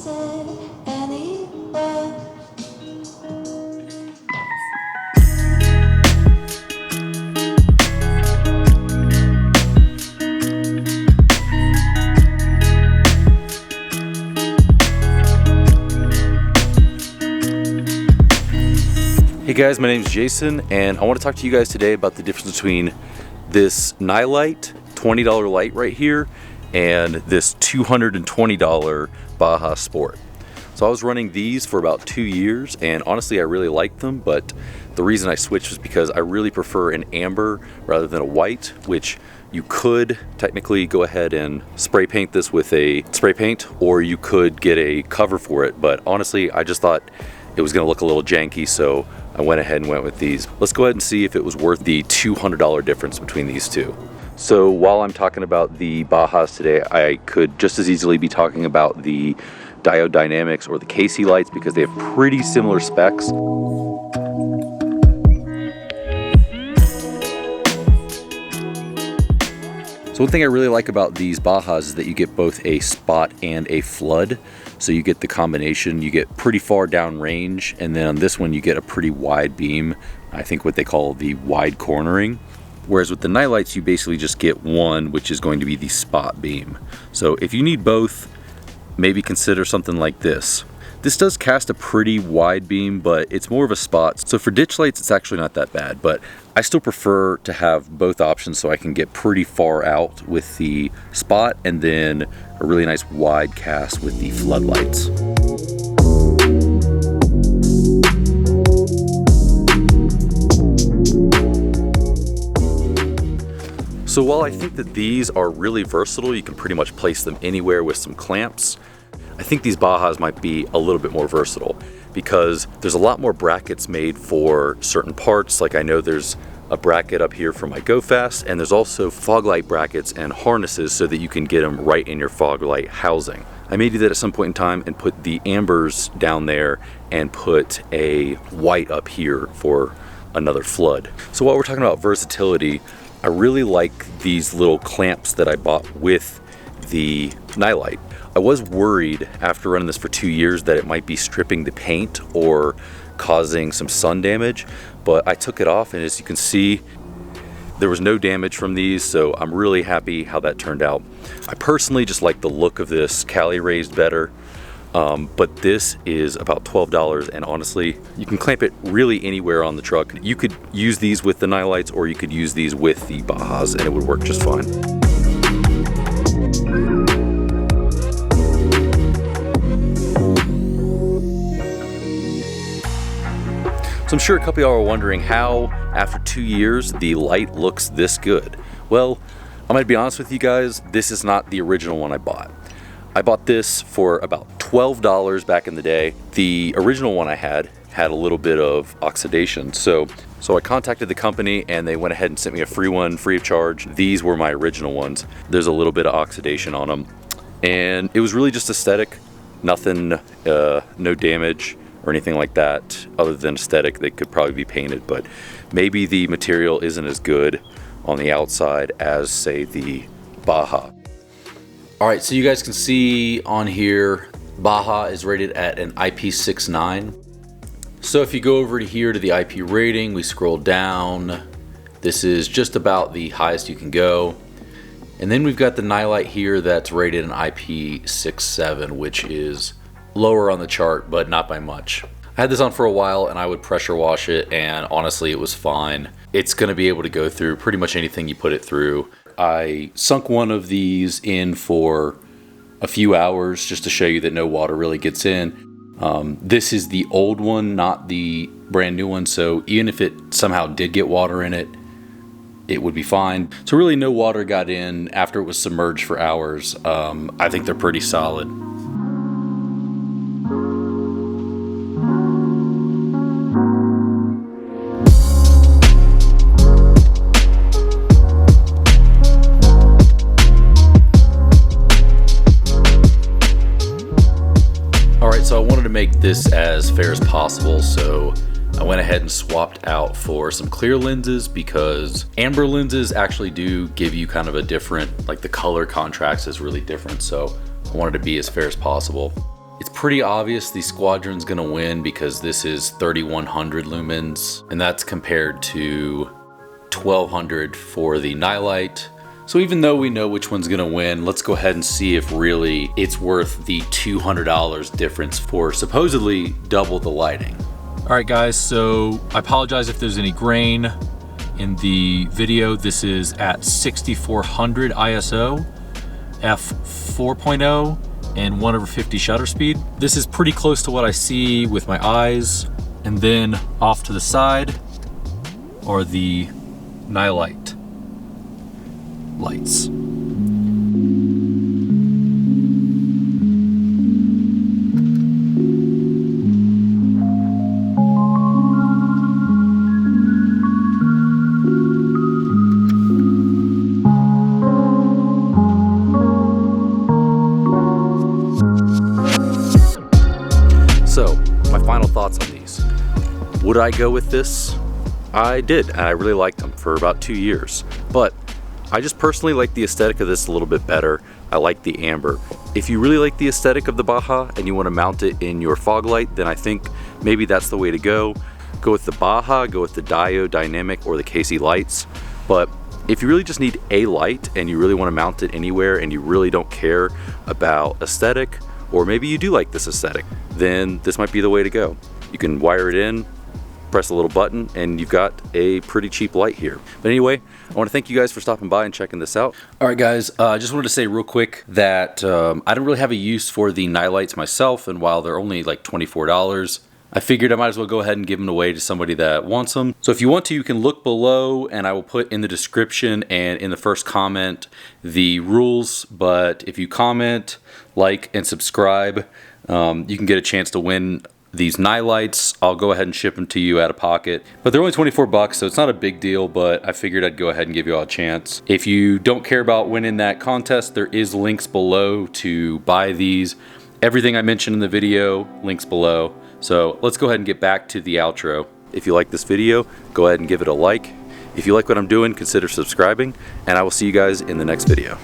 said anywhere. Hey guys, my name is Jason, and I want to talk to you guys today about the difference between this Nilight $20 light right here and this $220 Baja Sport. So I was running these for about 2 years, and honestly I really liked them, but the reason I switched was because I really prefer an amber rather than a white, which you could technically go ahead and spray paint this with a spray paint, or you could get a cover for it, but honestly I just thought it was going to look a little janky, so I went ahead and went with these. Let's go ahead and see if it was worth the $200 difference between these two. So while I'm talking about the Bajas today, I could just as easily be talking about the Diode Dynamics or the KC lights because they have pretty similar specs. So one thing I really like about these Bajas is that you get both a spot and a flood. So you get the combination, you get pretty far down range, and then on this one you get a pretty wide beam, I think what they call the wide cornering. Whereas with the Nilights you basically just get one, which is going to be the spot beam. So if you need both, maybe consider something like this. This does cast a pretty wide beam, but it's more of a spot. So for ditch lights, it's actually not that bad, but I still prefer to have both options so I can get pretty far out with the spot and then a really nice wide cast with the floodlights. So while I think that these are really versatile, you can pretty much place them anywhere with some clamps, I think these Bajas might be a little bit more versatile because there's a lot more brackets made for certain parts. Like I know there's a bracket up here for my Go Fast, and there's also fog light brackets and harnesses so that you can get them right in your fog light housing. I may do that at some point in time and put the ambers down there and put a white up here for another flood. So while we're talking about versatility, I really like these little clamps that I bought with the Nilight. I was worried after running this for 2 years that it might be stripping the paint or causing some sun damage, but I took it off, and as you can see, there was no damage from these, so I'm really happy how that turned out. I personally just like the look of this Cali raised better, but this is about $12, and honestly, you can clamp it really anywhere on the truck. You could use these with the Nilights, or you could use these with the Bajas, and it would work just fine. So I'm sure a couple of y'all are wondering how, after 2 years, the light looks this good. Well, I'm gonna be honest with you guys, this is not the original one I bought. I bought this for about $12 back in the day. The original one I had a little bit of oxidation. So I contacted the company and they went ahead and sent me a free one, free of charge. These were my original ones. There's a little bit of oxidation on them. And it was really just aesthetic, nothing, no damage or anything like that. Other than aesthetic, they could probably be painted, but maybe the material isn't as good on the outside as, say, the Baja. All right, so you guys can see on here, Baja is rated at an IP69. So if you go over to here to the IP rating, we scroll down. This is just about the highest you can go. And then we've got the Nilight here that's rated an IP67, which is lower on the chart, but not by much. I had this on for a while and I would pressure wash it, and honestly it was fine. It's going to be able to go through pretty much anything you put it through. I sunk one of these in for a few hours just to show you that no water really gets in. This is the old one, not the brand new one, so even if it somehow did get water in it, it would be fine. So really no water got in after it was submerged for hours. I think they're pretty solid. So I wanted to make this as fair as possible, so I went ahead and swapped out for some clear lenses because amber lenses actually do give you kind of a different, like the color contrast is really different, so I wanted to be as fair as possible. It's pretty obvious the Squadron's gonna win because this is 3100 lumens, and that's compared to 1200 for the Nilight. So even though we know which one's gonna win, let's go ahead and see if really it's worth the $200 difference for supposedly double the lighting. All right guys, so I apologize if there's any grain in the video. This is at 6400 ISO, f4.0, and 1/50 shutter speed. This is pretty close to what I see with my eyes. And then off to the side are the Nilight lights. So, my final thoughts on these. Would I go with this? I did, and I really liked them for about 2 years. But I just personally like the aesthetic of this a little bit better. I like the amber. If you really like the aesthetic of the Baja and you want to mount it in your fog light, then I think maybe that's the way to go. Go with the Baja, go with the Dio Dynamic or the KC lights. But if you really just need a light and you really want to mount it anywhere and you really don't care about aesthetic, or maybe you do like this aesthetic, then this might be the way to go. You can wire it in, press a little button, and you've got a pretty cheap light here. But anyway, I want to thank you guys for stopping by and checking this out. All right guys, I just wanted to say real quick that I don't really have a use for the Nilights myself, and while they're only like $24, I figured I might as well go ahead and give them away to somebody that wants them. So if you want to, you can look below, and I will put in the description and in the first comment the rules. But if you comment, like, and subscribe, you can get a chance to win these Nilights. I'll go ahead and ship them to you out of pocket. But they're only 24 bucks, so it's not a big deal, but I figured I'd go ahead and give you all a chance. If you don't care about winning that contest, there is links below to buy these. Everything I mentioned in the video, links below. So let's go ahead and get back to the outro. If you like this video, go ahead and give it a like. If you like what I'm doing, consider subscribing, and I will see you guys in the next video.